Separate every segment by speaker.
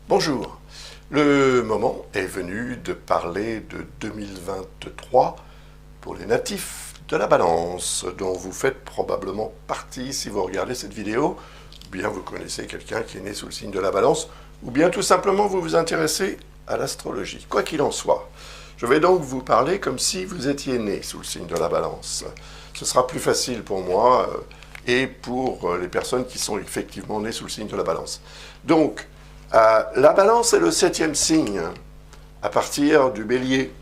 Speaker 1: Bonjour, le moment est venu de parler de 2023 pour les natifs de la Balance, dont vous faites probablement partie si vous regardez cette vidéo, ou bien vous connaissez quelqu'un qui est né sous le signe de la Balance, ou bien tout simplement vous vous intéressez à l'astrologie. Quoi qu'il en soit, je vais donc vous parler comme si vous étiez né sous le signe de la Balance. Ce sera plus facile pour moi et pour les personnes qui sont effectivement nées sous le signe de la Balance. Donc, la Balance est le 7e signe à partir du Bélier,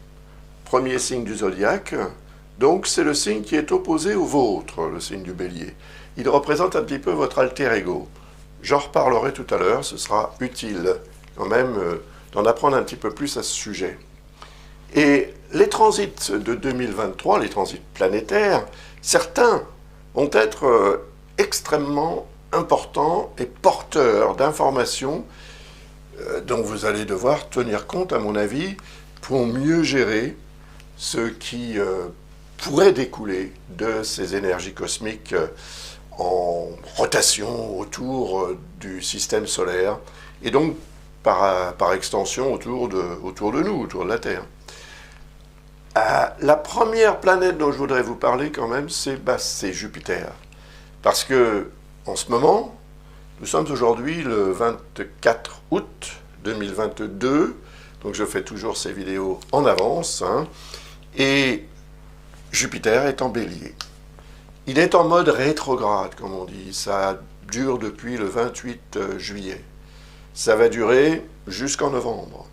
Speaker 1: premier signe du zodiaque. Donc c'est le signe qui est opposé au vôtre, le signe du Bélier. Il représente un petit peu votre alter ego. J'en reparlerai tout à l'heure, ce sera utile quand même d'en apprendre un petit peu plus à ce sujet. Et les transits de 2023, les transits planétaires, certains vont être extrêmement importants et porteurs d'informations dont vous allez devoir tenir compte, à mon avis, pour mieux gérer ce qui pourrait découler de ces énergies cosmiques en rotation autour du système solaire, et donc par extension autour de nous, autour de la Terre. La première planète dont je voudrais vous parler quand même, c'est Jupiter. Parce que, en ce moment, nous sommes aujourd'hui le 24 août 2022, donc je fais toujours ces vidéos en avance, et Jupiter est en Bélier. Il est en mode rétrograde, comme on dit, ça dure depuis le 28 juillet. Ça va durer jusqu'en novembre.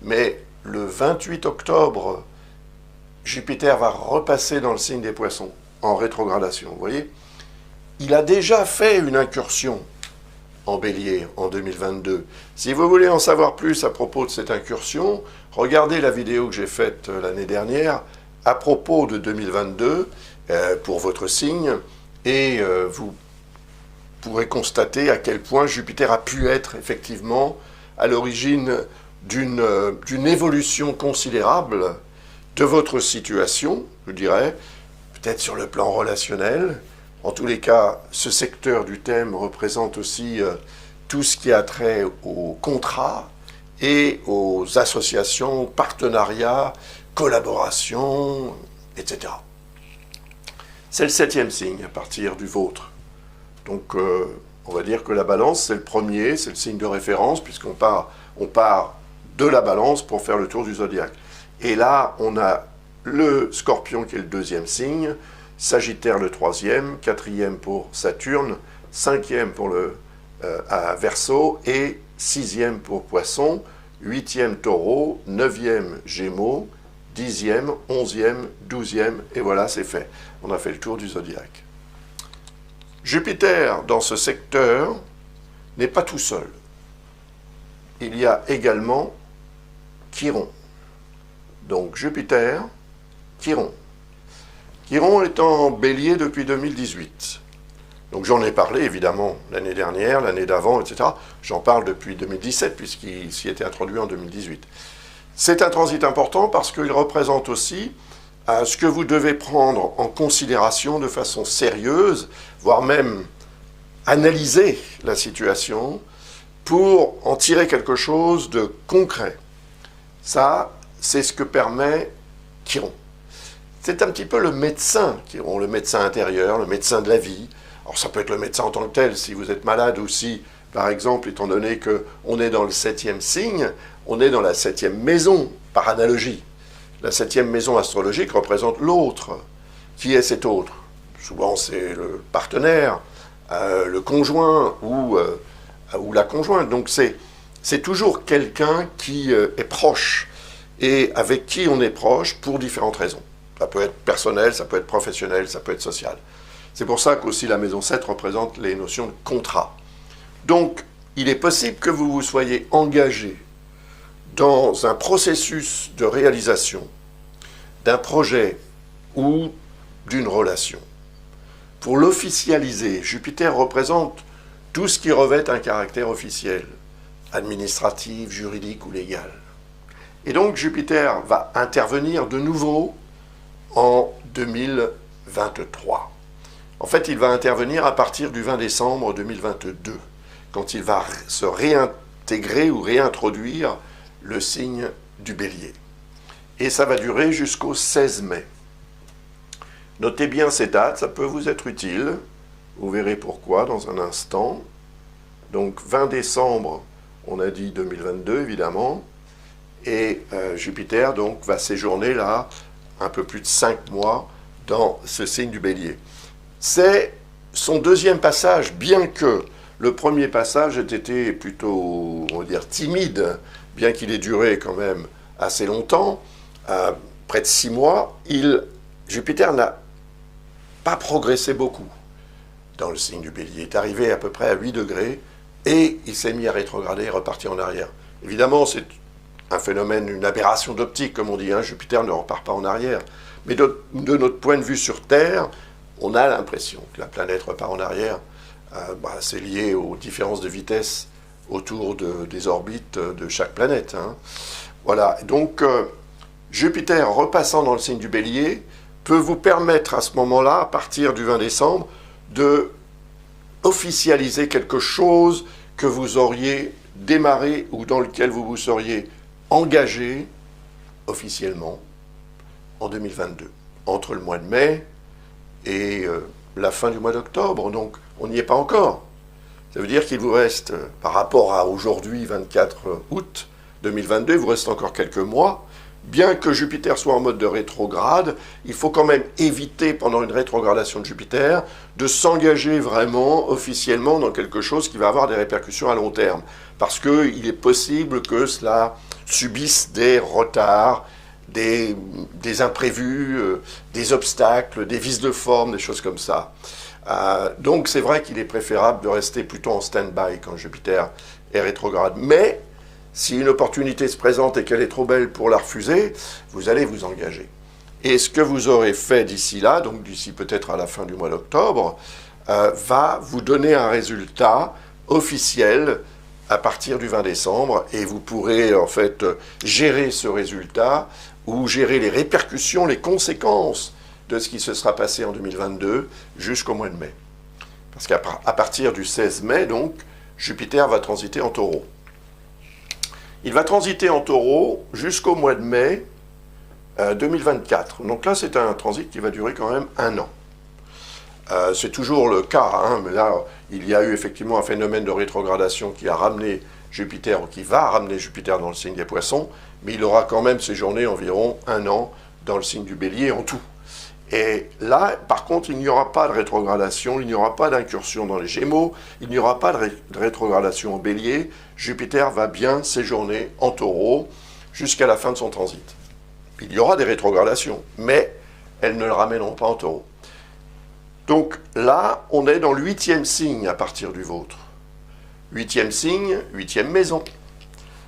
Speaker 1: Mais le 28 octobre, Jupiter va repasser dans le signe des Poissons, en rétrogradation, vous voyez. Il a déjà fait une incursion en Bélier en 2022. Si vous voulez en savoir plus à propos de cette incursion, regardez la vidéo que j'ai faite l'année dernière à propos de 2022 pour votre signe, et vous pourrez constater à quel point Jupiter a pu être effectivement à l'origine d'une évolution considérable de votre situation, je dirais, peut-être sur le plan relationnel. En tous les cas, ce secteur du thème représente aussi tout ce qui a trait aux contrats et aux associations, partenariats, collaborations, etc. C'est le 7e signe à partir du vôtre. Donc, on va dire que la Balance, c'est le premier, c'est le signe de référence, puisqu'on part de la Balance pour faire le tour du zodiaque. Et là, on a le Scorpion qui est le 2e signe, Sagittaire le 3e, 4e pour Saturne, 5e pour le Verseau et 6e pour Poisson, 8e Taureau, 9e Gémeaux, 10e, 11e, 12e, et voilà, c'est fait. On a fait le tour du zodiaque. Jupiter, dans ce secteur, n'est pas tout seul. Il y a également Chiron. Donc Jupiter, Chiron. Chiron est en Bélier depuis 2018. Donc j'en ai parlé évidemment l'année dernière, l'année d'avant, etc. J'en parle depuis 2017 puisqu'il s'y était introduit en 2018. C'est un transit important parce qu'il représente aussi ce que vous devez prendre en considération de façon sérieuse, voire même analyser la situation pour en tirer quelque chose de concret. Ça, c'est ce que permet Chiron. C'est un petit peu le médecin, Chiron, le médecin intérieur, le médecin de la vie. Alors ça peut être le médecin en tant que tel, si vous êtes malade, ou si, par exemple, étant donné qu'on est dans le 7e signe, on est dans la 7e maison, par analogie. La 7e maison astrologique représente l'autre. Qui est cet autre? Souvent c'est le partenaire, le conjoint ou la conjointe. Donc c'est toujours quelqu'un qui est proche et avec qui on est proche pour différentes raisons. Ça peut être personnel, ça peut être professionnel, ça peut être social. C'est pour ça qu'aussi la maison 7 représente les notions de contrat. Donc, il est possible que vous vous soyez engagé dans un processus de réalisation d'un projet ou d'une relation. Pour l'officialiser, Jupiter représente tout ce qui revêt un caractère officiel, administratif, juridique ou légal. Et donc Jupiter va intervenir de nouveau en 2023. En fait, il va intervenir à partir du 20 décembre 2022, quand il va se réintégrer ou réintroduire le signe du Bélier. Et ça va durer jusqu'au 16 mai. Notez bien ces dates, ça peut vous être utile. Vous verrez pourquoi dans un instant. Donc 20 décembre, on a dit 2022 évidemment, et Jupiter donc va séjourner là un peu plus de 5 mois dans ce signe du Bélier. C'est son deuxième passage, bien que le premier passage ait été plutôt, on va dire, timide, bien qu'il ait duré quand même assez longtemps, près de 6 mois, Jupiter n'a pas progressé beaucoup dans le signe du Bélier. Il est arrivé à peu près à 8 degrés et il s'est mis à rétrograder et repartir en arrière. Évidemment, c'est un phénomène, une aberration d'optique, comme on dit, hein. Jupiter ne repart pas en arrière. Mais de notre point de vue sur Terre, on a l'impression que la planète repart en arrière. C'est lié aux différences de vitesse autour des orbites de chaque planète, hein. Voilà, donc Jupiter repassant dans le signe du Bélier peut vous permettre à ce moment-là, à partir du 20 décembre, de officialiser quelque chose que vous auriez démarré ou dans lequel vous vous seriez engagé officiellement en 2022, entre le mois de mai et la fin du mois d'octobre. Donc on n'y est pas encore. Ça veut dire qu'il vous reste, par rapport à aujourd'hui, 24 août 2022, il vous reste encore quelques mois. Bien que Jupiter soit en mode de rétrograde, il faut quand même éviter, pendant une rétrogradation de Jupiter, de s'engager vraiment, officiellement, dans quelque chose qui va avoir des répercussions à long terme. Parce qu'il est possible que cela subisse des retards, des imprévus, des obstacles, des vices de forme, des choses comme ça. Donc c'est vrai qu'il est préférable de rester plutôt en stand-by quand Jupiter est rétrograde. Mais si une opportunité se présente et qu'elle est trop belle pour la refuser, vous allez vous engager. Et ce que vous aurez fait d'ici là, donc d'ici peut-être à la fin du mois d'octobre, va vous donner un résultat officiel à partir du 20 décembre, et vous pourrez en fait gérer ce résultat ou gérer les répercussions, les conséquences de ce qui se sera passé en 2022 jusqu'au mois de mai. Parce qu'à partir du 16 mai, donc, Jupiter va transiter en Taureau. Il va transiter en Taureau jusqu'au mois de mai 2024. Donc là, c'est un transit qui va durer quand même 1 an. C'est toujours le cas, hein, mais là, il y a eu effectivement un phénomène de rétrogradation qui a ramené Jupiter, ou qui va ramener Jupiter dans le signe des Poissons, mais il aura quand même séjourné environ 1 an dans le signe du Bélier en tout. Et là, par contre, il n'y aura pas de rétrogradation, il n'y aura pas d'incursion dans les Gémeaux, il n'y aura pas de rétrogradation en Bélier. Jupiter va bien séjourner en Taureau jusqu'à la fin de son transit. Il y aura des rétrogradations, mais elles ne le ramèneront pas en Taureau. Donc là, on est dans le 8e signe à partir du vôtre. 8e signe, 8e maison.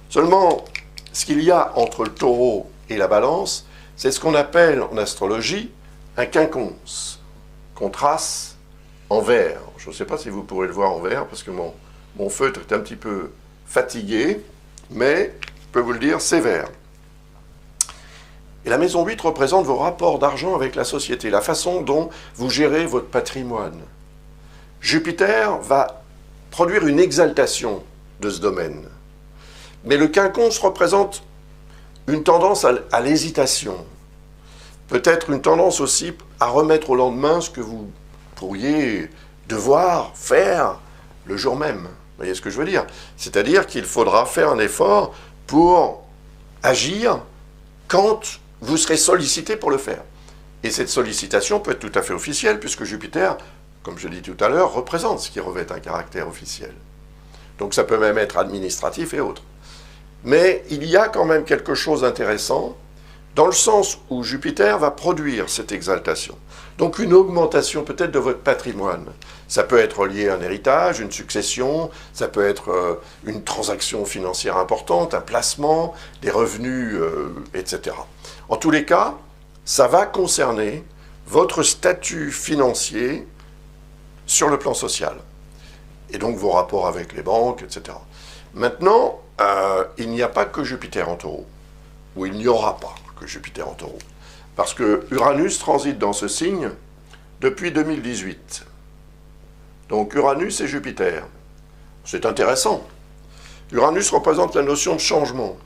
Speaker 1: Seulement, ce qu'il y a entre le Taureau et la Balance, c'est ce qu'on appelle en astrologie un quinconce, qu'on trace en vert. Je ne sais pas si vous pourrez le voir en vert, parce que mon feutre est un petit peu fatigué, mais je peux vous le dire, c'est vert. Et la maison 8 représente vos rapports d'argent avec la société, la façon dont vous gérez votre patrimoine. Jupiter va produire une exaltation de ce domaine. Mais le quinconce représente une tendance à l'hésitation. Peut-être une tendance aussi à remettre au lendemain ce que vous pourriez devoir faire le jour même. Vous voyez ce que je veux dire? C'est-à-dire qu'il faudra faire un effort pour agir quand vous serez sollicité pour le faire. Et cette sollicitation peut être tout à fait officielle, puisque Jupiter, comme je l'ai dit tout à l'heure, représente ce qui revêt un caractère officiel. Donc ça peut même être administratif et autres. Mais il y a quand même quelque chose d'intéressant, dans le sens où Jupiter va produire cette exaltation. Donc une augmentation peut-être de votre patrimoine. Ça peut être lié à un héritage, une succession, ça peut être une transaction financière importante, un placement, des revenus, etc. En tous les cas, ça va concerner votre statut financier sur le plan social. Et donc vos rapports avec les banques, etc. Maintenant, il n'y a pas que Jupiter en Taureau, ou il n'y aura pas que Jupiter en Taureau. Parce que Uranus transite dans ce signe depuis 2018. Donc Uranus et Jupiter. C'est intéressant. Uranus représente la notion de changement.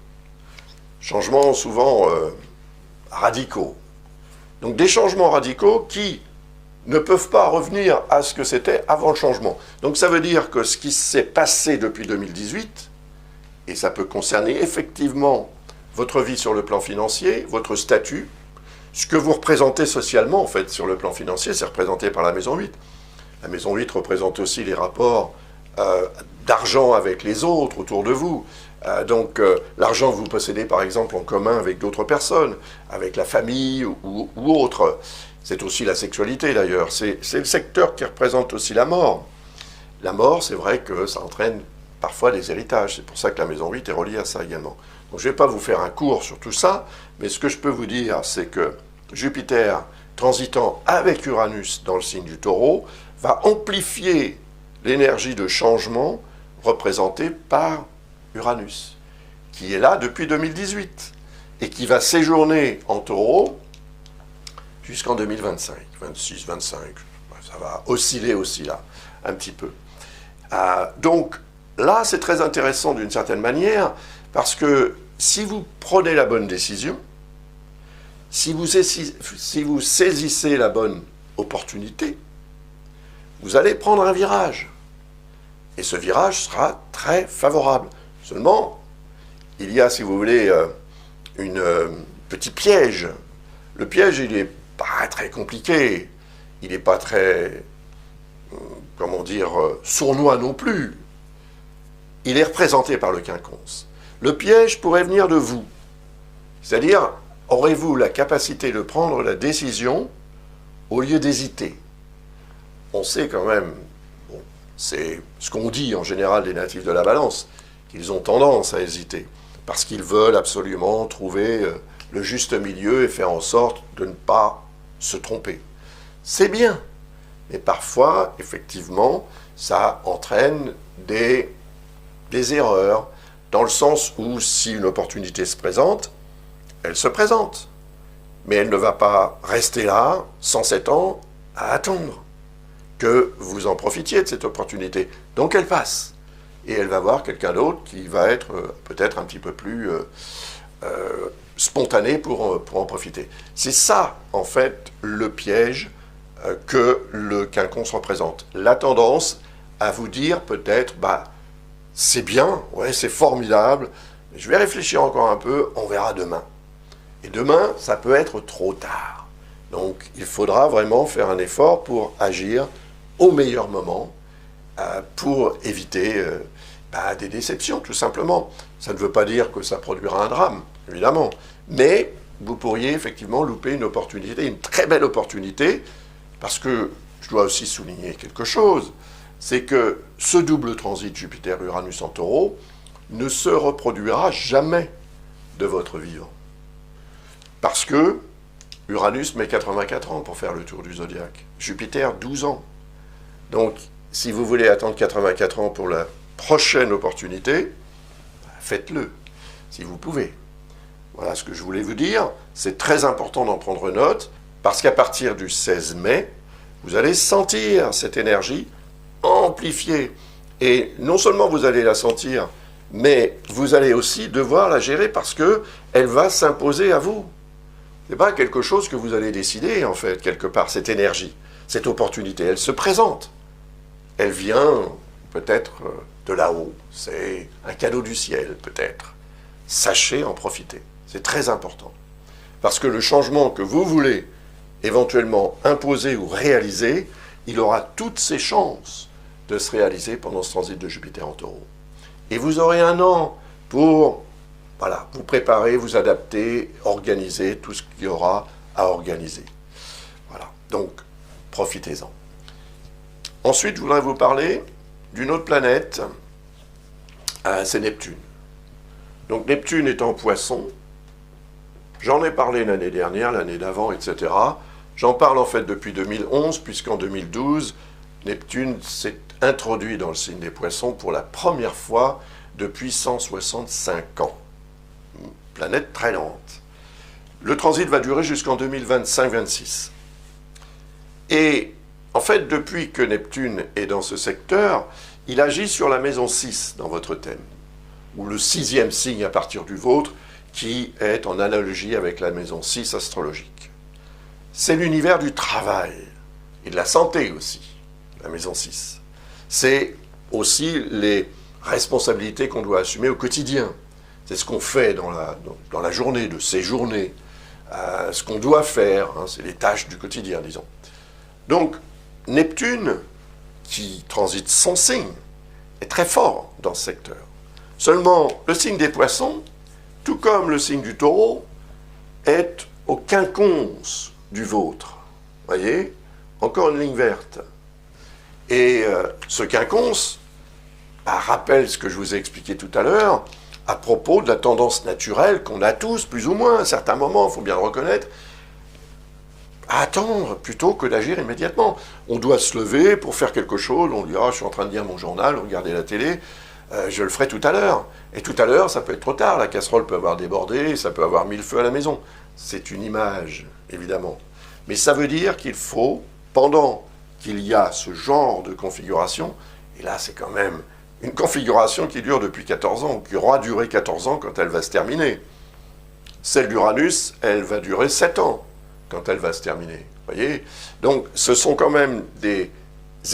Speaker 1: Changements souvent radicaux. Donc des changements radicaux qui ne peuvent pas revenir à ce que c'était avant le changement. Donc ça veut dire que ce qui s'est passé depuis 2018, et ça peut concerner effectivement votre vie sur le plan financier, votre statut, ce que vous représentez socialement en fait sur le plan financier, c'est représenté par la maison 8. La maison 8 représente aussi les rapports d'argent avec les autres autour de vous. L'argent que vous possédez par exemple en commun avec d'autres personnes, avec la famille ou autre. C'est aussi la sexualité d'ailleurs. C'est le secteur qui représente aussi la mort. La mort, c'est vrai que ça entraîne parfois des héritages. C'est pour ça que la maison 8 est reliée à ça également. Donc je ne vais pas vous faire un cours sur tout ça, mais ce que je peux vous dire, c'est que Jupiter, transitant avec Uranus dans le signe du Taureau, va amplifier l'énergie de changement représentée par Uranus, qui est là depuis 2018, et qui va séjourner en Taureau jusqu'en 2025, 26, 25, ça va osciller aussi là, un petit peu. Donc là, c'est très intéressant d'une certaine manière, parce que si vous prenez la bonne décision, si vous saisissez la bonne opportunité, vous allez prendre un virage. Et ce virage sera très favorable. Seulement, il y a, si vous voulez, un petit piège. Le piège, il n'est pas très compliqué. Il n'est pas très, sournois non plus. Il est représenté par le quinconce. Le piège pourrait venir de vous. C'est-à-dire, aurez-vous la capacité de prendre la décision au lieu d'hésiter? On sait quand même, c'est ce qu'on dit en général des natifs de la Balance, qu'ils ont tendance à hésiter, parce qu'ils veulent absolument trouver le juste milieu et faire en sorte de ne pas se tromper. C'est bien, mais parfois, effectivement, ça entraîne des erreurs, dans le sens où si une opportunité se présente, elle se présente. Mais elle ne va pas rester là, 107 ans, à attendre que vous en profitiez de cette opportunité. Donc elle passe. Et elle va voir quelqu'un d'autre qui va être peut-être un petit peu plus spontané pour en profiter. C'est ça, en fait, le piège que le quinconce représente. La tendance à vous dire peut-être, c'est bien, ouais, c'est formidable, je vais réfléchir encore un peu, on verra demain. Et demain, ça peut être trop tard. Donc, il faudra vraiment faire un effort pour agir au meilleur moment, pour éviter des déceptions, tout simplement. Ça ne veut pas dire que ça produira un drame, évidemment, mais vous pourriez effectivement louper une opportunité, une très belle opportunité, parce que je dois aussi souligner quelque chose, c'est que ce double transit Jupiter-Uranus en Taureau ne se reproduira jamais de votre vivant. Parce que Uranus met 84 ans pour faire le tour du zodiaque, Jupiter 12 ans. Donc, si vous voulez attendre 84 ans pour la prochaine opportunité, faites-le, si vous pouvez. Voilà ce que je voulais vous dire. C'est très important d'en prendre note, parce qu'à partir du 16 mai, vous allez sentir cette énergie amplifiée. Et non seulement vous allez la sentir, mais vous allez aussi devoir la gérer parce qu'elle va s'imposer à vous. Ce n'est pas quelque chose que vous allez décider, en fait, quelque part, cette énergie, cette opportunité. Elle se présente. Elle vient peut-être de là-haut. C'est un cadeau du ciel, peut-être. Sachez en profiter. C'est très important. Parce que le changement que vous voulez éventuellement imposer ou réaliser, il aura toutes ses chances de se réaliser pendant ce transit de Jupiter en Taureau. Et vous aurez un an pour vous préparer, vous adapter, organiser tout ce qu'il y aura à organiser. Voilà, donc profitez-en. Ensuite, je voudrais vous parler d'une autre planète, c'est Neptune. Donc Neptune est en Poisson. J'en ai parlé l'année dernière, l'année d'avant, etc. J'en parle en fait depuis 2011, puisqu'en 2012, Neptune s'est introduit dans le signe des Poissons pour la première fois depuis 165 ans. Une planète très lente. Le transit va durer jusqu'en 2025-26. Et en fait, depuis que Neptune est dans ce secteur, il agit sur la maison 6 dans votre thème. ou le 6e signe à partir du vôtre, qui est en analogie avec la maison 6 astrologique. C'est l'univers du travail, et de la santé aussi, la maison 6. C'est aussi les responsabilités qu'on doit assumer au quotidien. C'est ce qu'on fait dans la journée, de ces journées, ce qu'on doit faire, hein, c'est les tâches du quotidien, disons. Donc, Neptune, qui transite son signe, est très fort dans ce secteur. Seulement, le signe des poissons, tout comme le signe du taureau, est au quinconce du vôtre. Voyez, encore une ligne verte. Et ce quinconce rappelle ce que je vous ai expliqué tout à l'heure, à propos de la tendance naturelle qu'on a tous, plus ou moins, à certains moments, il faut bien le reconnaître, à attendre plutôt que d'agir immédiatement. On doit se lever pour faire quelque chose, on dit « Ah, je suis en train de lire mon journal, regarder la télé, je le ferai tout à l'heure. » Et tout à l'heure, ça peut être trop tard, la casserole peut avoir débordé, ça peut avoir mis le feu à la maison. C'est une image, évidemment. Mais ça veut dire qu'il faut, pendant qu'il y a ce genre de configuration, et là c'est quand même une configuration qui dure depuis 14 ans, qui aura duré 14 ans quand elle va se terminer. Celle d'Uranus, elle va durer 7 ans quand elle va se terminer. Voyez ? Donc ce sont quand même des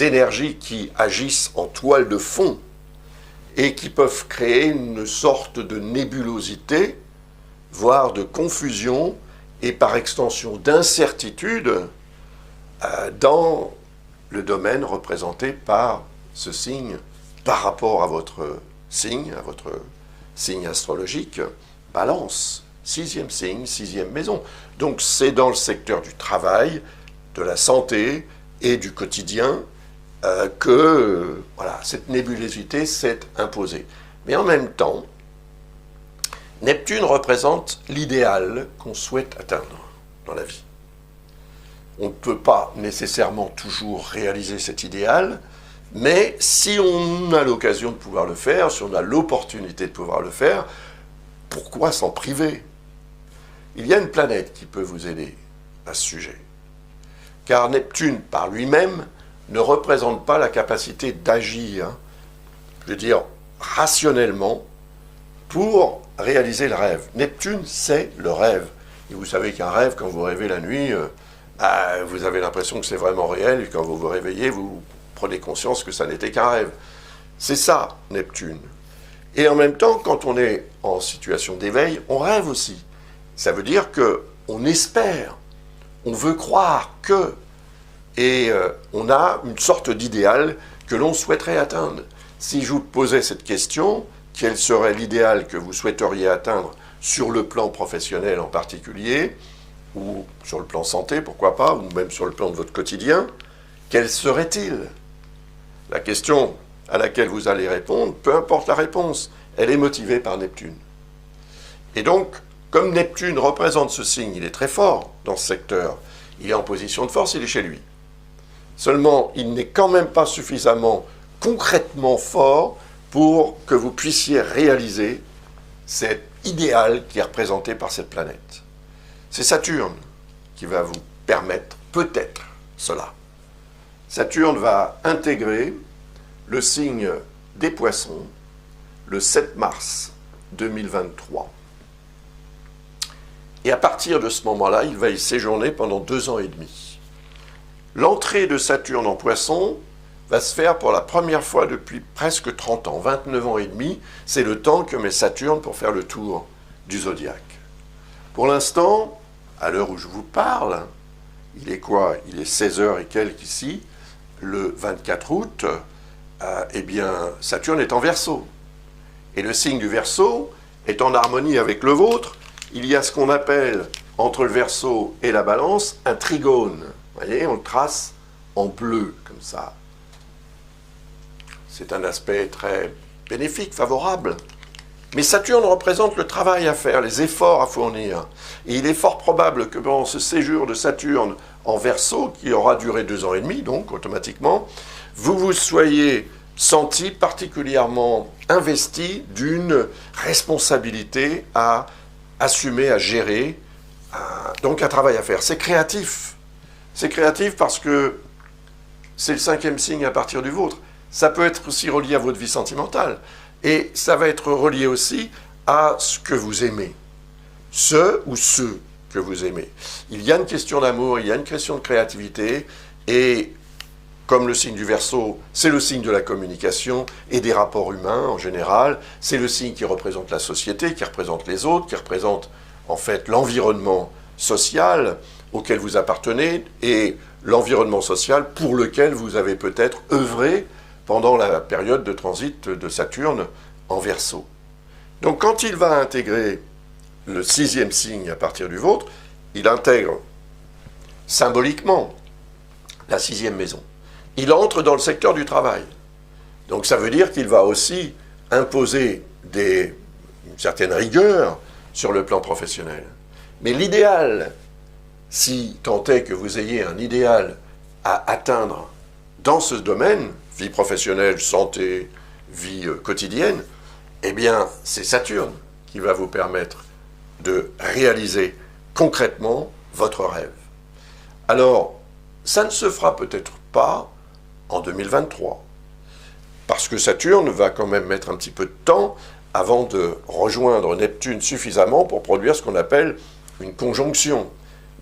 Speaker 1: énergies qui agissent en toile de fond et qui peuvent créer une sorte de nébulosité, voire de confusion et par extension d'incertitude dans le domaine représenté par ce signe par rapport à votre signe astrologique, Balance, 6e signe, 6e maison. Donc c'est dans le secteur du travail, de la santé et du quotidien que voilà, cette nébulosité s'est imposée. Mais en même temps, Neptune représente l'idéal qu'on souhaite atteindre dans la vie. On ne peut pas nécessairement toujours réaliser cet idéal, mais si on a l'occasion de pouvoir le faire, si on a l'opportunité de pouvoir le faire, pourquoi s'en priver ? Il y a une planète qui peut vous aider à ce sujet. Car Neptune, par lui-même, ne représente pas la capacité d'agir, je veux dire, rationnellement, pour réaliser le rêve. Neptune, c'est le rêve. Et vous savez qu'un rêve, quand vous rêvez la nuit, vous avez l'impression que c'est vraiment réel, et quand vous vous réveillez, vous prenez conscience que ça n'était qu'un rêve. C'est ça, Neptune. Et en même temps, quand on est en situation d'éveil, on rêve aussi. Ça veut dire qu'on espère, on veut croire que, et on a une sorte d'idéal que l'on souhaiterait atteindre. Si je vous posais cette question, quel serait l'idéal que vous souhaiteriez atteindre sur le plan professionnel en particulier, ou sur le plan santé, pourquoi pas, ou même sur le plan de votre quotidien, quel serait-il ? La question à laquelle vous allez répondre, peu importe la réponse, elle est motivée par Neptune. Et donc, comme Neptune représente ce signe, il est très fort dans ce secteur, il est en position de force, il est chez lui. Seulement, il n'est quand même pas suffisamment concrètement fort pour que vous puissiez réaliser cet idéal qui est représenté par cette planète. C'est Saturne qui va vous permettre peut-être cela. Saturne va intégrer le signe des Poissons le 7 mars 2023. Et à partir de ce moment-là, il va y séjourner pendant 2 ans et demi. L'entrée de Saturne en Poissons va se faire pour la première fois depuis presque 30 ans, 29 ans et demi. C'est le temps que met Saturne pour faire le tour du zodiaque. Pour l'instant, à l'heure où je vous parle, il est quoi ? Il est 16h et quelques ici, le 24 août, eh bien, Saturne est en Verseau. Et le signe du Verseau est en harmonie avec le vôtre. Il y a ce qu'on appelle, entre le Verseau et la Balance, un trigone. Vous voyez, on le trace en bleu, comme ça. C'est un aspect très bénéfique, favorable. Mais Saturne représente le travail à faire, les efforts à fournir. Et il est fort probable que pendant ce séjour de Saturne en Verseau, qui aura duré 2 ans et demi, donc automatiquement, vous vous soyez senti particulièrement investi d'une responsabilité à assumer, à gérer, donc un travail à faire. C'est créatif. C'est créatif parce que c'est le 5e signe à partir du vôtre. Ça peut être aussi relié à votre vie sentimentale. Et ça va être relié aussi à ce que vous aimez. Ce ou ceux que vous aimez. Il y a une question d'amour, il y a une question de créativité, et comme le signe du Verseau, c'est le signe de la communication et des rapports humains en général, c'est le signe qui représente la société, qui représente les autres, qui représente en fait l'environnement social auquel vous appartenez et l'environnement social pour lequel vous avez peut-être œuvré pendant la période de transit de Saturne en Verseau. Donc quand il va intégrer le 6e signe à partir du vôtre, il intègre symboliquement la 6e maison. Il entre dans le secteur du travail. Donc ça veut dire qu'il va aussi imposer une certaine rigueur sur le plan professionnel. Mais l'idéal, si tant est que vous ayez un idéal à atteindre dans ce domaine, vie professionnelle, santé, vie quotidienne, eh bien c'est Saturne qui va vous permettre de réaliser concrètement votre rêve. Alors, ça ne se fera peut-être pas en 2023, parce que Saturne va quand même mettre un petit peu de temps avant de rejoindre Neptune suffisamment pour produire ce qu'on appelle une conjonction,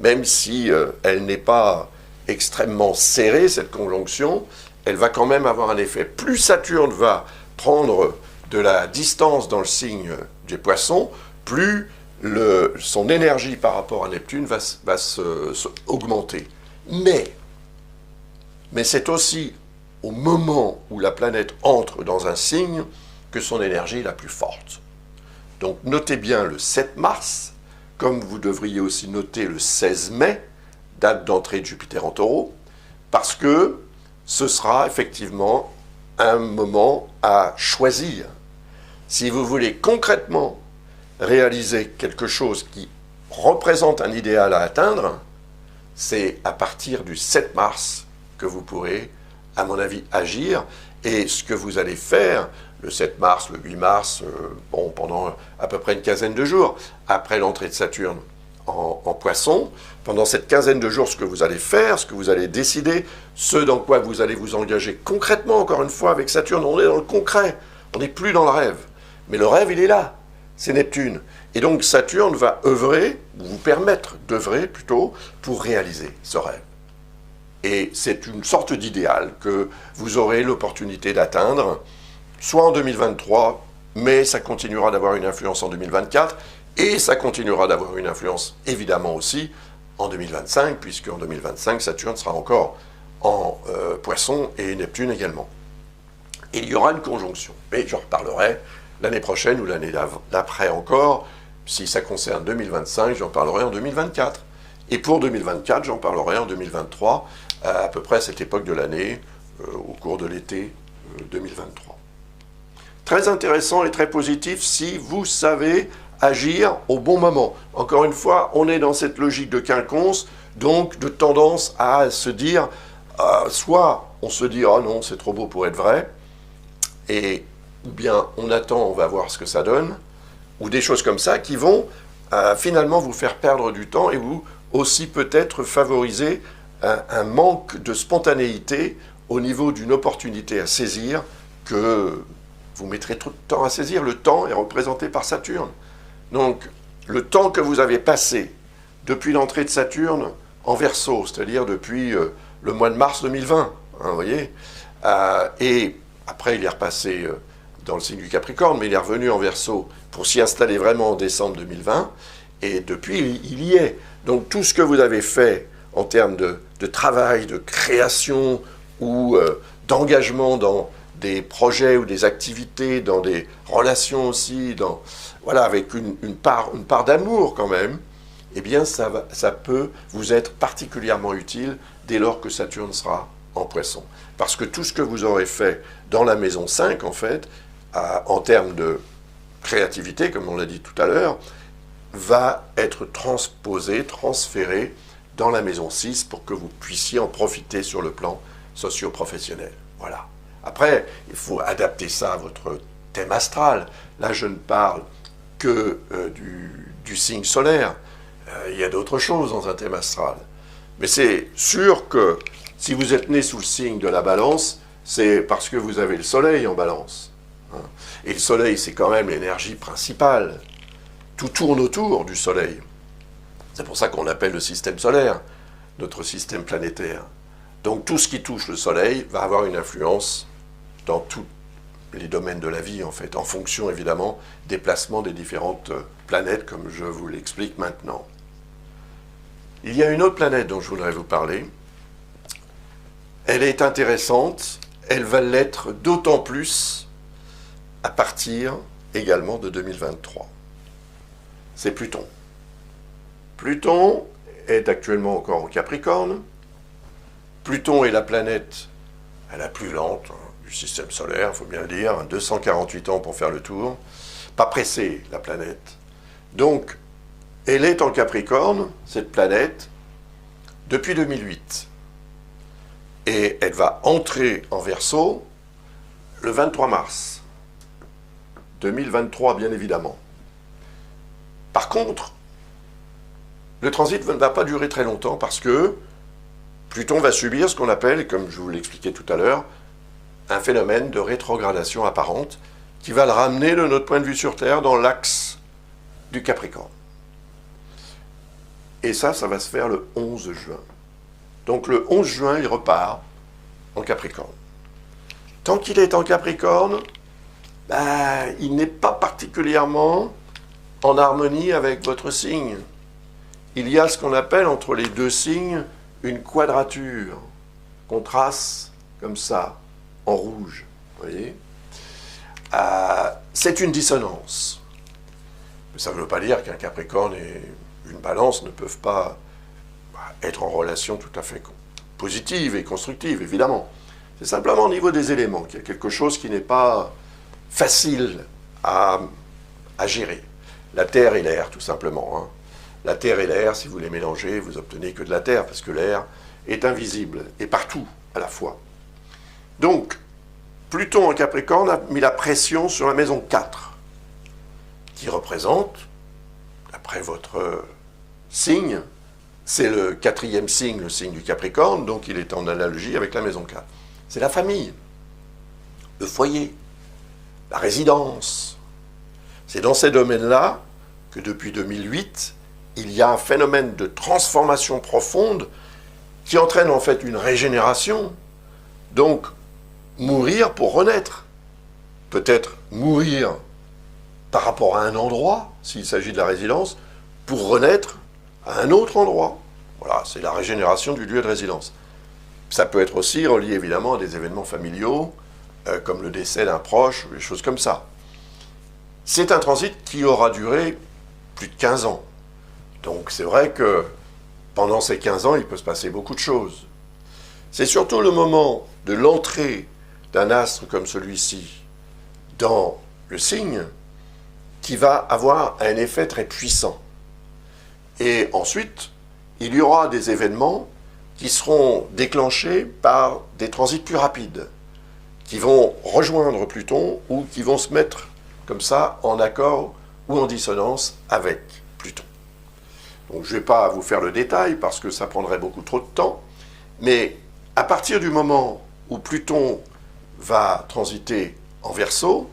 Speaker 1: même si elle n'est pas extrêmement serrée, cette conjonction, elle va quand même avoir un effet. Plus Saturne va prendre de la distance dans le signe des Poissons, plus son énergie par rapport à Neptune va augmenter. Mais c'est aussi au moment où la planète entre dans un signe que son énergie est la plus forte. Donc notez bien le 7 mars, comme vous devriez aussi noter le 16 mai, date d'entrée de Jupiter en Taureau, parce que ce sera effectivement un moment à choisir. Si vous voulez concrètement réaliser quelque chose qui représente un idéal à atteindre, c'est à partir du 7 mars que vous pourrez, à mon avis, agir. Et ce que vous allez faire le 7 mars, le 8 mars, pendant à peu près une quinzaine de jours, après l'entrée de Saturne en Poisson, pendant cette quinzaine de jours, ce que vous allez faire, ce que vous allez décider, ce dans quoi vous allez vous engager concrètement, encore une fois, avec Saturne, on est dans le concret, on n'est plus dans le rêve. Mais le rêve, il est là, c'est Neptune. Et donc Saturne va œuvrer, ou vous permettre d'œuvrer plutôt, pour réaliser ce rêve. Et c'est une sorte d'idéal que vous aurez l'opportunité d'atteindre, soit en 2023, mais ça continuera d'avoir une influence en 2024, et ça continuera d'avoir une influence évidemment aussi en 2025, puisque en 2025, Saturne sera encore en Poisson et Neptune également. Et il y aura une conjonction, mais j'en reparlerai l'année prochaine ou l'année d'après encore. Si ça concerne 2025, j'en parlerai en 2024. Et pour 2024, j'en parlerai en 2023, à peu près à cette époque de l'année, au cours de l'été 2023. Très intéressant et très positif si vous savez agir au bon moment. Encore une fois, on est dans cette logique de quinconce, donc de tendance à se dire, soit on se dit « oh non, c'est trop beau pour être vrai », ou bien on attend, on va voir ce que ça donne, ou des choses comme ça qui vont finalement vous faire perdre du temps et vous aussi peut-être favoriser un manque de spontanéité au niveau d'une opportunité à saisir que vous mettrez trop de temps à saisir. Le temps est représenté par Saturne. Donc, le temps que vous avez passé depuis l'entrée de Saturne en Verseau, c'est-à-dire depuis le mois de mars 2020, vous voyez, et après il est repassé dans le signe du Capricorne, mais il est revenu en Verseau pour s'y installer vraiment en décembre 2020, et depuis, il y est. Donc tout ce que vous avez fait en termes de travail, de création ou d'engagement dans des projets ou des activités, dans des relations aussi, avec une part d'amour quand même, eh bien ça peut vous être particulièrement utile dès lors que Saturne sera en Poisson. Parce que tout ce que vous aurez fait dans la maison 5, en fait, en termes de créativité, comme on l'a dit tout à l'heure, va être transféré dans la maison 6 pour que vous puissiez en profiter sur le plan socio-professionnel. Voilà. Après, il faut adapter ça à votre thème astral. Là, je ne parle que du signe solaire. Il y a d'autres choses dans un thème astral. Mais c'est sûr que si vous êtes né sous le signe de la Balance, c'est parce que vous avez le soleil en Balance. hein. Et le Soleil, c'est quand même l'énergie principale. Tout tourne autour du Soleil. C'est pour ça qu'on appelle le système solaire notre système planétaire. Donc tout ce qui touche le Soleil va avoir une influence dans tous les domaines de la vie, en fait, en fonction évidemment des placements des différentes planètes, comme je vous l'explique maintenant. Il y a une autre planète dont je voudrais vous parler. Elle est intéressante, elle va l'être d'autant plus à partir également de 2023. C'est Pluton. Pluton est actuellement encore au Capricorne. Pluton est la planète la plus lente du système solaire, il faut bien le dire, 248 ans pour faire le tour. Pas pressée, la planète. Donc, elle est en Capricorne, cette planète, depuis 2008. Et elle va entrer en Verseau le 23 mars 2023, bien évidemment. Par contre, le transit ne va pas durer très longtemps parce que Pluton va subir ce qu'on appelle, comme je vous l'expliquais tout à l'heure, un phénomène de rétrogradation apparente qui va le ramener de notre point de vue sur Terre dans l'axe du Capricorne. Et ça va se faire le 11 juin. Donc le 11 juin, il repart en Capricorne. Tant qu'il est en Capricorne, il n'est pas particulièrement en harmonie avec votre signe. Il y a ce qu'on appelle entre les deux signes une quadrature qu'on trace comme ça, en rouge. Vous voyez, c'est une dissonance. Mais ça ne veut pas dire qu'un Capricorne et une Balance ne peuvent pas être en relation tout à fait positive et constructive, évidemment. C'est simplement au niveau des éléments qu'il y a quelque chose qui n'est pas facile à gérer. La terre et l'air, tout simplement, hein. La terre et l'air, si vous les mélangez, vous obtenez que de la terre, parce que l'air est invisible, et partout, à la fois. Donc, Pluton en Capricorne a mis la pression sur la maison 4, qui représente, d'après votre signe, c'est le 4e signe, le signe du Capricorne, donc il est en analogie avec la maison 4. C'est la famille, le foyer, la résidence. C'est dans ces domaines-là que depuis 2008, il y a un phénomène de transformation profonde qui entraîne en fait une régénération. Donc, mourir pour renaître. Peut-être mourir par rapport à un endroit, s'il s'agit de la résidence, pour renaître à un autre endroit. Voilà, c'est la régénération du lieu de résidence. Ça peut être aussi relié évidemment à des événements familiaux, comme le décès d'un proche, ou des choses comme ça. C'est un transit qui aura duré plus de 15 ans. Donc c'est vrai que pendant ces 15 ans, il peut se passer beaucoup de choses. C'est surtout le moment de l'entrée d'un astre comme celui-ci dans le signe qui va avoir un effet très puissant. Et ensuite, il y aura des événements qui seront déclenchés par des transits plus rapides, qui vont rejoindre Pluton ou qui vont se mettre comme ça en accord ou en dissonance avec Pluton. Donc je ne vais pas vous faire le détail parce que ça prendrait beaucoup trop de temps, mais à partir du moment où Pluton va transiter en Verseau,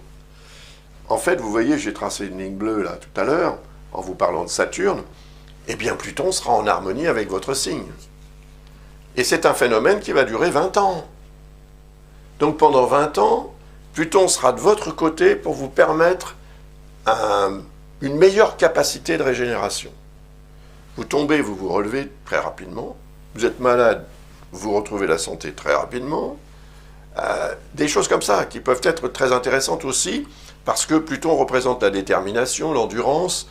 Speaker 1: en fait, vous voyez, j'ai tracé une ligne bleue là tout à l'heure, en vous parlant de Saturne, eh bien Pluton sera en harmonie avec votre signe. Et c'est un phénomène qui va durer 20 ans. Donc pendant 20 ans, Pluton sera de votre côté pour vous permettre une meilleure capacité de régénération. Vous tombez, vous vous relevez très rapidement. Vous êtes malade, vous retrouvez la santé très rapidement. Des choses comme ça qui peuvent être très intéressantes aussi parce que Pluton représente la détermination, l'endurance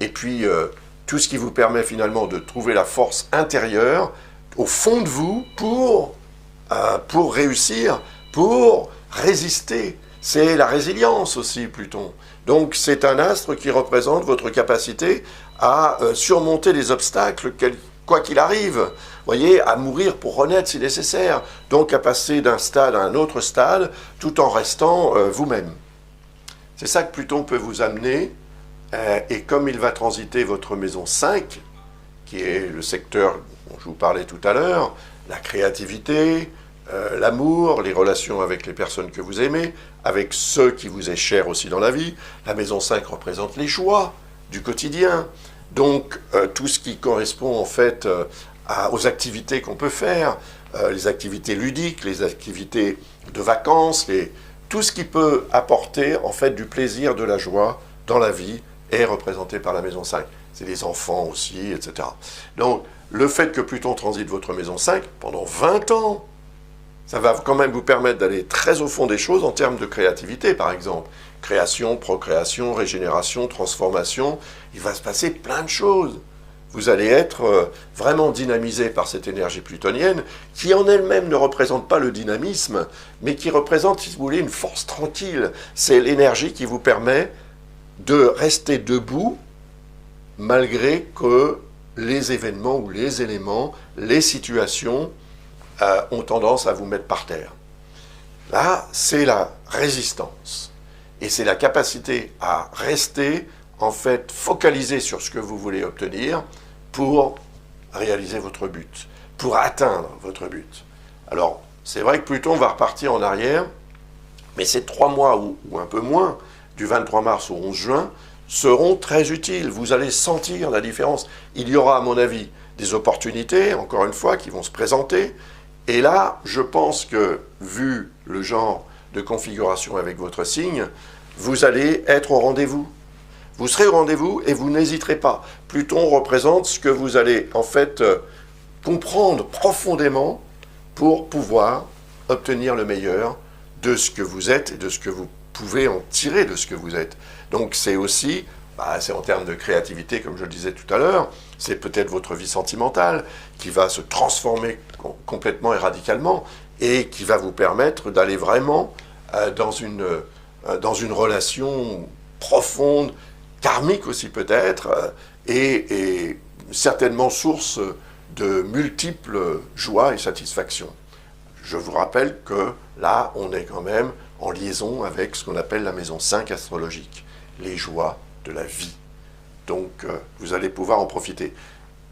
Speaker 1: et puis tout ce qui vous permet finalement de trouver la force intérieure au fond de vous pour réussir, pour résister. C'est la résilience aussi, Pluton. Donc c'est un astre qui représente votre capacité à surmonter les obstacles, quoi qu'il arrive. Voyez, à mourir pour renaître si nécessaire. Donc à passer d'un stade à un autre stade, tout en restant vous-même. C'est ça que Pluton peut vous amener. Et comme il va transiter votre maison 5, qui est le secteur dont je vous parlais tout à l'heure, la créativité, l'amour, les relations avec les personnes que vous aimez, avec ceux qui vous est cher aussi dans la vie. La maison 5 représente les joies du quotidien. Donc, tout ce qui correspond en fait aux activités qu'on peut faire, les activités ludiques, les activités de vacances, tout ce qui peut apporter en fait du plaisir, de la joie dans la vie est représenté par la maison 5. C'est les enfants aussi, etc. Donc, le fait que Pluton transite votre maison 5 pendant 20 ans, ça va quand même vous permettre d'aller très au fond des choses en termes de créativité, par exemple. Création, procréation, régénération, transformation, il va se passer plein de choses. Vous allez être vraiment dynamisé par cette énergie plutonienne qui en elle-même ne représente pas le dynamisme, mais qui représente, si vous voulez, une force tranquille. C'est l'énergie qui vous permet de rester debout malgré que les événements ou les éléments, les situations ont tendance à vous mettre par terre. Là, c'est la résistance. Et c'est la capacité à rester, en fait, focalisé sur ce que vous voulez obtenir pour réaliser votre but, pour atteindre votre but. Alors, c'est vrai que Pluton va repartir en arrière, mais ces 3 mois ou un peu moins, du 23 mars au 11 juin, seront très utiles. Vous allez sentir la différence. Il y aura, à mon avis, des opportunités, encore une fois, qui vont se présenter. Et là, je pense que, vu le genre de configuration avec votre signe, vous allez être au rendez-vous. Vous serez au rendez-vous et vous n'hésiterez pas. Pluton représente ce que vous allez, en fait, comprendre profondément pour pouvoir obtenir le meilleur de ce que vous êtes et de ce que vous pouvez en tirer de ce que vous êtes. Donc c'est aussi, c'est en termes de créativité, comme je le disais tout à l'heure, c'est peut-être votre vie sentimentale qui va se transformer complètement et radicalement et qui va vous permettre d'aller vraiment dans une relation profonde, karmique aussi peut-être, et certainement source de multiples joies et satisfactions. Je vous rappelle que là, on est quand même en liaison avec ce qu'on appelle la maison 5 astrologique, les joies de la vie. Donc, vous allez pouvoir en profiter.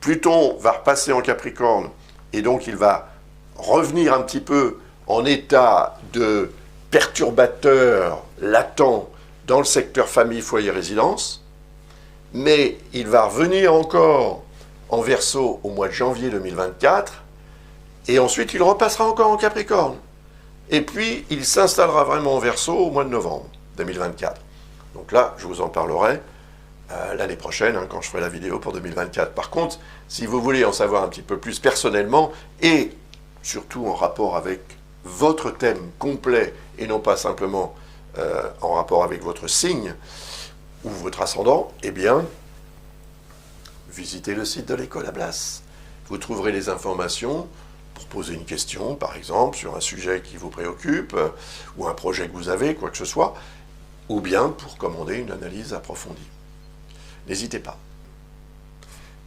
Speaker 1: Pluton va repasser en Capricorne, et donc il va revenir un petit peu en état de perturbateur latent dans le secteur famille, foyer, résidence, mais il va revenir encore en Verseau au mois de janvier 2024, et ensuite il repassera encore en Capricorne. Et puis, il s'installera vraiment en Verseau au mois de novembre 2024. Donc là, je vous en parlerai l'année prochaine, quand je ferai la vidéo pour 2024. Par contre, si vous voulez en savoir un petit peu plus personnellement, et surtout en rapport avec votre thème complet, et non pas simplement en rapport avec votre signe ou votre ascendant, eh bien, visitez le site de l'École à Blas. Vous trouverez les informations pour poser une question, par exemple, sur un sujet qui vous préoccupe, ou un projet que vous avez, quoi que ce soit, ou bien pour commander une analyse approfondie. N'hésitez pas.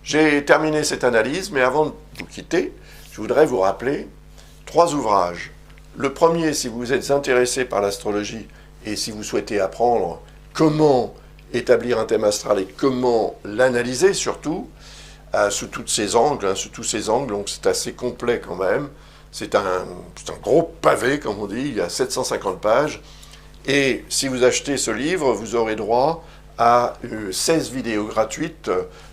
Speaker 1: J'ai terminé cette analyse, mais avant de vous quitter, je voudrais vous rappeler 3 ouvrages. Le premier, si vous êtes intéressé par l'astrologie et si vous souhaitez apprendre comment établir un thème astral et comment l'analyser surtout, sous tous ces angles, donc c'est assez complet quand même. C'est un gros pavé, comme on dit, il y a 750 pages. Et si vous achetez ce livre, vous aurez droit à 16 vidéos gratuites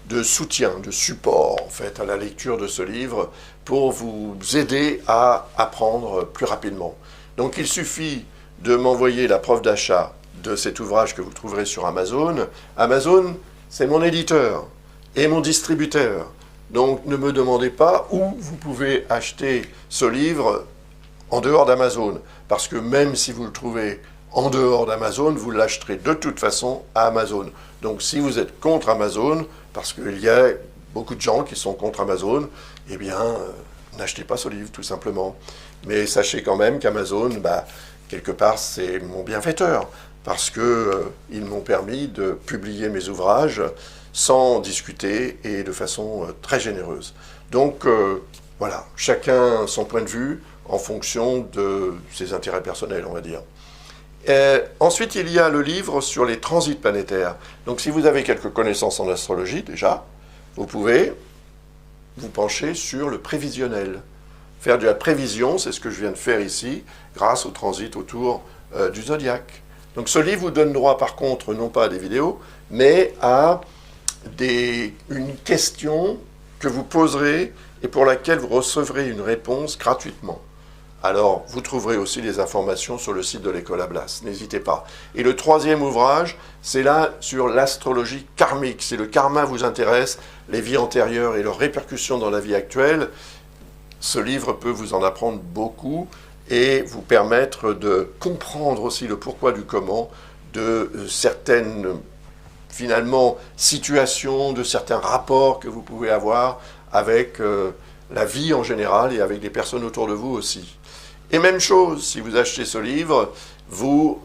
Speaker 1: de soutien, de support, en fait, à la lecture de ce livre, pour vous aider à apprendre plus rapidement. Donc il suffit de m'envoyer la preuve d'achat de cet ouvrage que vous trouverez sur Amazon. Amazon, c'est mon éditeur et mon distributeur. Donc ne me demandez pas où vous pouvez acheter ce livre en dehors d'Amazon, parce que même si vous le trouvez en dehors d'Amazon, vous l'achèterez de toute façon à Amazon. Donc si vous êtes contre Amazon, parce qu'il y a beaucoup de gens qui sont contre Amazon, eh bien, n'achetez pas ce livre, tout simplement. Mais sachez quand même qu'Amazon, quelque part, c'est mon bienfaiteur, parce qu'ils m'ont permis de publier mes ouvrages sans discuter et de façon très généreuse. Donc, voilà, chacun son point de vue en fonction de ses intérêts personnels, on va dire. Ensuite, il y a le livre sur les transits planétaires. Donc, si vous avez quelques connaissances en astrologie, déjà, vous pouvez vous pencher sur le prévisionnel. faire de la prévision, c'est ce que je viens de faire ici, grâce au transit autour du zodiaque. Donc ce livre vous donne droit par contre, non pas à des vidéos, mais à une question que vous poserez et pour laquelle vous recevrez une réponse gratuitement. Alors, vous trouverez aussi les informations sur le site de l'École Ablas, n'hésitez pas. Et le troisième ouvrage, c'est là sur l'astrologie karmique. Si le karma vous intéresse, les vies antérieures et leurs répercussions dans la vie actuelle, ce livre peut vous en apprendre beaucoup et vous permettre de comprendre aussi le pourquoi du comment de certaines, finalement, situations, de certains rapports que vous pouvez avoir avec la vie en général et avec les personnes autour de vous aussi. Et même chose, si vous achetez ce livre, vous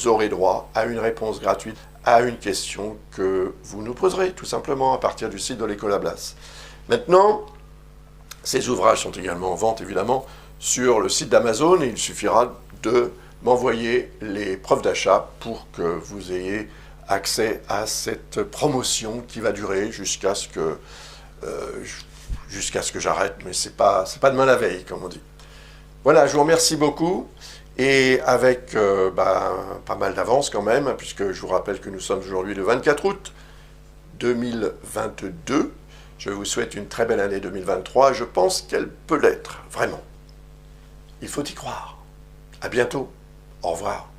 Speaker 1: aurez droit à une réponse gratuite à une question que vous nous poserez, tout simplement, à partir du site de l'École Ablas. Maintenant, ces ouvrages sont également en vente, évidemment, sur le site d'Amazon, et il suffira de m'envoyer les preuves d'achat pour que vous ayez accès à cette promotion qui va durer jusqu'à ce que j'arrête, mais c'est pas demain la veille, comme on dit. Voilà, je vous remercie beaucoup, et avec pas mal d'avance quand même, puisque je vous rappelle que nous sommes aujourd'hui le 24 août 2022. Je vous souhaite une très belle année 2023, je pense qu'elle peut l'être, vraiment. Il faut y croire. À bientôt. Au revoir.